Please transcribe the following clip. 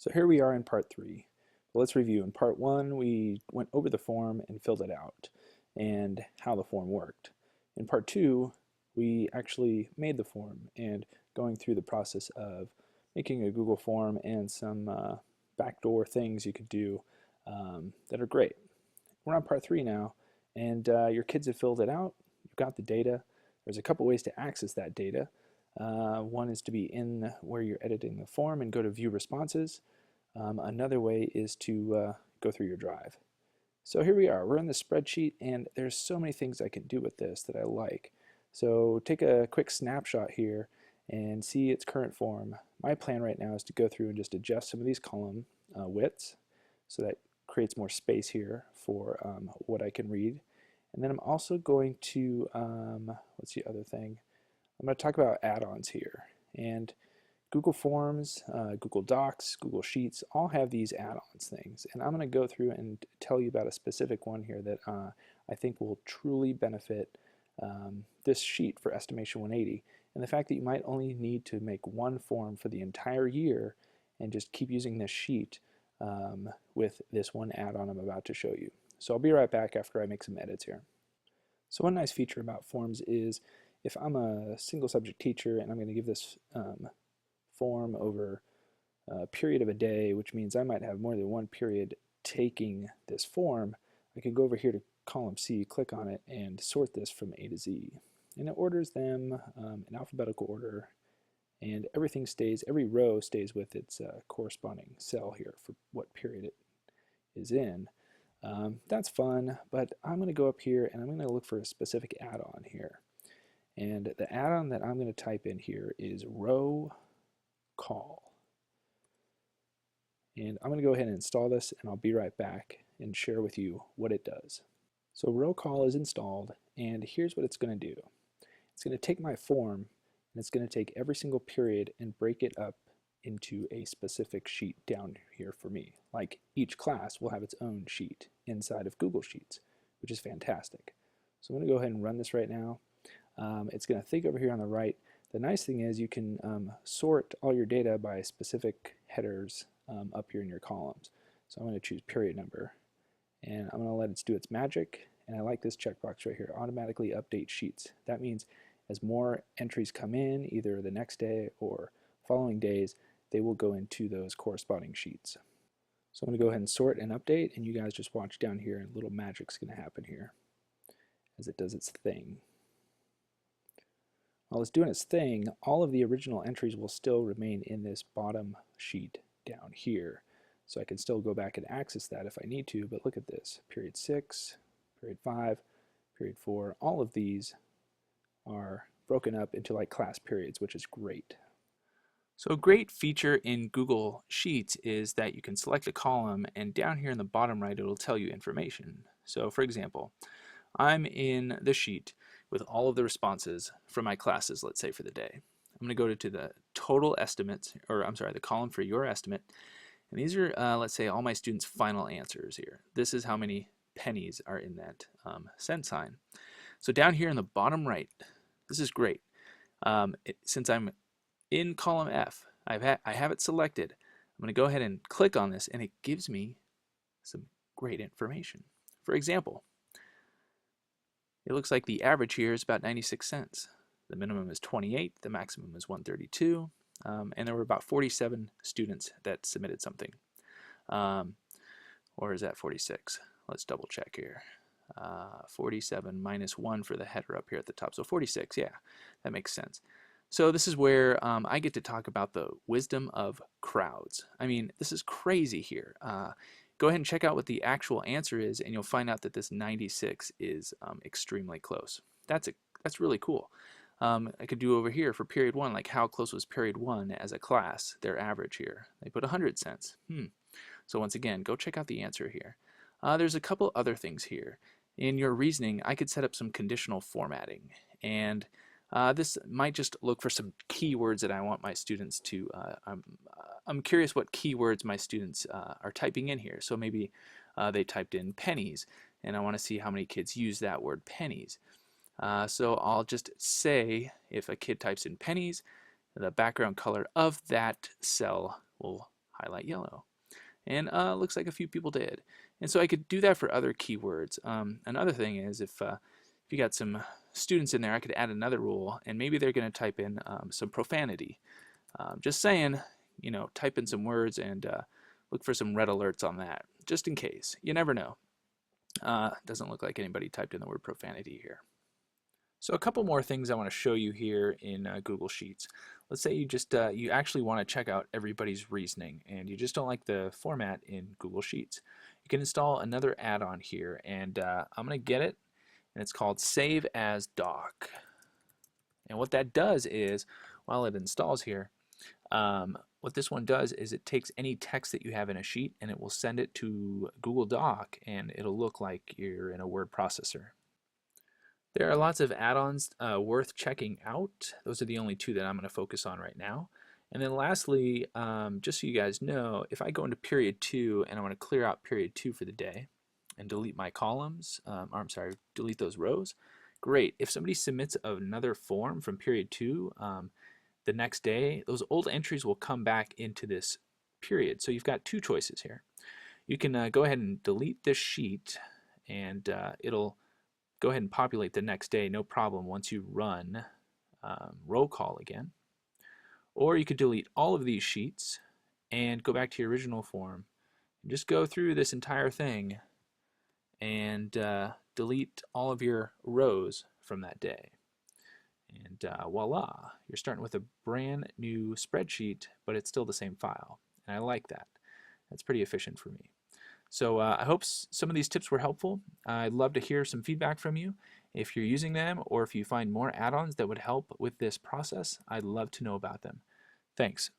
So here we are in part 3. Well, let's review. In part 1, we went over the form and filled it out and how the form worked. In part 2, we actually made the form and going through the process of making a Google form and some backdoor things you could do that are great. We're on part 3 now, and your kids have filled it out. You've got the data. There's a couple ways to access that data. One is to be in where you're editing the form and go to View Responses. Another way is to go through your drive. So here we are. We're in the spreadsheet, and there's so many things I can do with this that I like. So take a quick snapshot here and see its current form. My plan right now is to go through and just adjust some of these column widths so that creates more space here for what I can read. And then I'm also going to, what's the other thing? I'm going to talk about add-ons here. And Google Forms, Google Docs, Google Sheets all have these add-ons things. And I'm going to go through and tell you about a specific one here that I think will truly benefit this sheet for Estimation 180. And the fact that you might only need to make one form for the entire year and just keep using this sheet with this one add-on I'm about to show you. So I'll be right back after I make some edits here. So one nice feature about forms is if I'm a single subject teacher and I'm going to give this form over a period of a day, which means I might have more than one period taking this form, I can go over here to column C, click on it, and sort this from A to Z. And it orders them in alphabetical order, and everything stays, every row stays with its corresponding cell here for what period it is in. That's fun, but I'm going to go up here and I'm going to look for a specific add-on here. And the add-on that I'm going to type in here is row call. And I'm going to go ahead and install this, and I'll be right back and share with you what it does. So row call is installed, and here's what it's going to do. It's going to take my form, and it's going to take every single period and break it up into a specific sheet down here for me. Like each class will have its own sheet inside of Google Sheets, which is fantastic. So I'm going to go ahead and run this right now. It's going to think over here on the right. The nice thing is you can sort all your data by specific headers up here in your columns. So I'm going to choose period number, and I'm going to let it do its magic. And I like this checkbox right here, automatically update sheets. That means as more entries come in, either the next day or following days, they will go into those corresponding sheets. So I'm going to go ahead and sort and update, and you guys just watch down here, and a little magic's going to happen here as it does its thing. While it's doing its thing, all of the original entries will still remain in this bottom sheet down here. So I can still go back and access that if I need to, but look at this. Period 6, period 5, period 4, all of these are broken up into like class periods, which is great. So a great feature in Google Sheets is that you can select a column, and down here in the bottom right it'll tell you information. So for example, I'm in the sheet with all of the responses from my classes, let's say for the day. I'm going to go to the total estimates, or I'm sorry, the column for your estimate. And these are, let's say, all my students' final answers here. This is how many pennies are in that cent sign. So down here in the bottom right, this is great. Since I'm in column F, I have it selected. I'm going to go ahead and click on this, and it gives me some great information. For example, it looks like the average here is about 96 cents. The minimum is 28, the maximum is 132, and there were about 47 students that submitted something. Or is that 46? Let's double check here. 47 minus 1 for the header up here at the top, so 46, yeah, that makes sense. So this is where I get to talk about the wisdom of crowds. I mean, this is crazy here. Go ahead and check out what the actual answer is, and you'll find out that this 96 is extremely close. That's really cool. I could do over here for period 1, like how close was period 1 as a class, their average here. They put 100 cents. So once again, go check out the answer here. There's a couple other things here. In your reasoning, I could set up some conditional formatting, and this might just look for some keywords that I want my students to, I'm curious what keywords my students are typing in here. So maybe they typed in pennies, and I want to see how many kids use that word pennies. So I'll just say if a kid types in pennies, the background color of that cell will highlight yellow. And looks like a few people did. And so I could do that for other keywords. Another thing is if you got some students in there, I could add another rule, and maybe they're going to type in some profanity. Just saying, type in some words and look for some red alerts on that, just in case. You never know. Doesn't look like anybody typed in the word profanity here. So a couple more things I want to show you here in Google Sheets. Let's say you actually want to check out everybody's reasoning and you just don't like the format in Google Sheets. You can install another add-on here, and I'm going to get it, and it's called Save as Doc. And what that does is, while it installs here, what this one does is it takes any text that you have in a sheet and it will send it to Google Doc, and it'll look like you're in a word processor. There are lots of add-ons worth checking out. Those are the only two that I'm going to focus on right now. And then lastly, just so you guys know, if I go into period 2 and I want to clear out period 2 for the day and delete my columns, or I'm sorry, delete those rows, great. If somebody submits another form from period 2 the next day, those old entries will come back into this period. So you've got two choices here. You can go ahead and delete this sheet, and it'll go ahead and populate the next day, no problem, once you run roll call again. Or you could delete all of these sheets and go back to your original form and just go through this entire thing and delete all of your rows from that day. And voila, you're starting with a brand new spreadsheet, but it's still the same file. And I like that. That's pretty efficient for me. So I hope some of these tips were helpful. I'd love to hear some feedback from you. If you're using them or if you find more add-ons that would help with this process, I'd love to know about them. Thanks.